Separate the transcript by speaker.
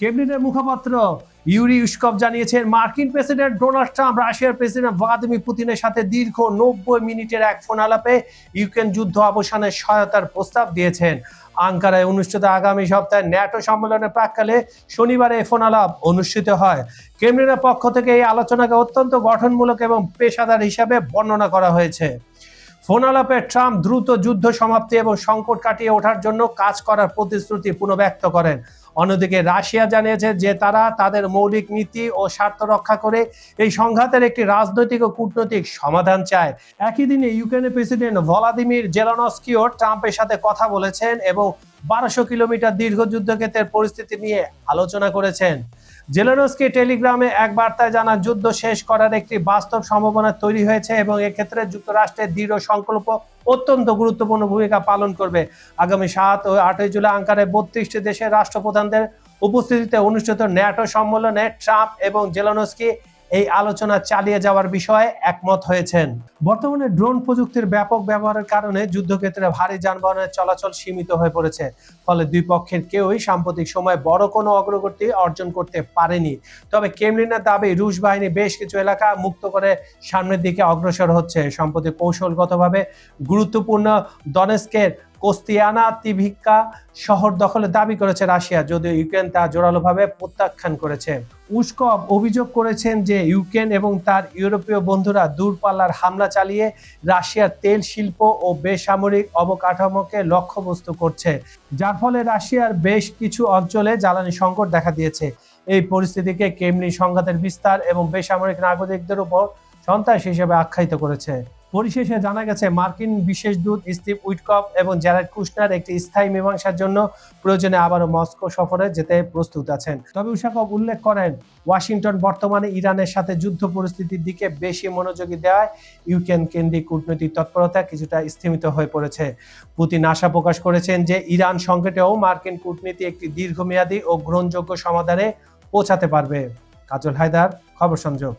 Speaker 1: ক্রেমলিনের মুখপাত্র ইউরি ইউশকভ জানিয়েছেন মার্কিন প্রেসিডেন্ট ডোনাল্ড ট্রাম্প রাশিয়ার প্রেসিডেন্ট ভ্লাদিমির পুতিনের সাথে দীর্ঘ 90 মিনিটের এক ফোন আলাপে ইউক্রেন যুদ্ধ অবসানের সহায়তার প্রস্তাব দিয়েছেন। আঙ্কারায় অনুষ্ঠিত আগামী সপ্তাহে ন্যাটো সম্মেলনের প্রাক্কালে শনিবার এই ফোন আলাপ অনুষ্ঠিত হয়। ক্রেমলিনের পক্ষ থেকে এই আলোচনাকে অত্যন্ত গঠনমূলক এবং পেশাদার হিসাবে বর্ণনা করা হয়েছে। ফোন আলাপে ট্রাম্প দ্রুত যুদ্ধ সমাপ্তি এবং সংকট কাটিয়ে ওঠার জন্য কাজ করার প্রতিশ্রুতি পুনর্ব্যক্ত করেন। অন্যদিকে রাশিয়া জানিয়েছে যে তারা তাদের মৌলিক নীতি ও স্বার্থ রক্ষা করে এই সংঘাতের একটি রাজনৈতিক ও কূটনৈতিক সমাধান চায়। একই দিনে ইউক্রেনের প্রেসিডেন্ট ভলাদিমির জেলেনস্কিও ট্রাম্পের সাথে কথা বলেছেন এবং 1200 কিলোমিটার দীর্ঘ যুদ্ধক্ষেত্রের পরিস্থিতি নিয়ে আলোচনা করেছেন। জেলেনস্কি টেলিগ্রামে এক বার্তায় জানান যুদ্ধ শেষ করার একটি বাস্তব সম্ভাবনা তৈরি হয়েছে এবং এক্ষেত্রে যুক্তরাষ্ট্রের দৃঢ় সংকল্প অত্যন্ত গুরুত্বপূর্ণ ভূমিকা পালন করবে। আগামী 7 ও 8 জুলাই আঙ্কারায় 32টি দেশের রাষ্ট্রপ্রধানদের উপস্থিতিতে অনুষ্ঠিত ন্যাটো সম্মেলনে ট্রাম্প এবং জেলেনস্কি এই আলোচনা চালিয়ে যাওয়ার বিষয়ে একমত হয়েছেন। বর্তমানে ড্রোন প্রযুক্তির ব্যাপক ব্যবহারের কারণে যুদ্ধক্ষেত্রে ভারী যানবাহনের চলাচল সীমিত হয়ে পড়েছে, ফলে দুই পক্ষের কেউই সাম্প্রতিক সময়ে বড় কোনো অগ্রগতি অর্জন করতে পারেনি। তবে ক্রেমলিনের দাবি রুশ বাহিনী বেশ কিছু এলাকা মুক্ত করে সামনের দিকে অগ্রসর হচ্ছে। সম্প্রতি কৌশলগতভাবে গুরুত্বপূর্ণ দনেস্কের কোস্তিয়ানাতিভিকা শহর দখলের দাবি করেছে রাশিয়া, যদিও ইউক্রেন তা জোরালোভাবে প্রত্যাখ্যান করেছে। উশকভ অভিযোগ করেছেন যে ইউক্রেন এবং তার ইউরোপীয় বন্ধুরা দূরপাল্লার হামলা চালিয়ে রাশিয়ার তেল শিল্প ও বেসামরিক অবকাঠামোকে লক্ষ্যবস্তু করছে, যার ফলে রাশিয়ার বেশ কিছু অঞ্চলে জ্বালানি সংকট দেখা দিয়েছে। এই পরিস্থিতিকে ক্রেমলিন সংঘাতের বিস্তার এবং বেসামরিক নাগরিকদের উপর সন্ত্রাস হিসেবে আখ্যায়িত করেছে। পরিশেষে জানা গেছে মার্কিন বিশেষ দূত স্টিভ উইটকফ এবং জ্যারেড কুশনার একটি স্থায়ী মীমাংসার জন্য প্রয়োজনে আবারও মস্কো সফরে যেতে প্রস্তুত আছেন। তবে উশকভ উল্লেখ করেন ওয়াশিংটন বর্তমানে ইরানের সাথে যুদ্ধ পরিস্থিতির দিকে বেশি মনোযোগী দেওয়ায় ইউক্রেন কেন্দ্রিক কূটনৈতিক তৎপরতা কিছুটা স্থিমিত হয়ে পড়েছে। পুতিন আশা প্রকাশ করেছেন যে ইরান সংকটেও মার্কিন কূটনীতি একটি দীর্ঘমেয়াদী ও গ্রহণযোগ্য সমাধানে পৌঁছাতে পারবে। কাজল হায়দার, খবর সংযোগ।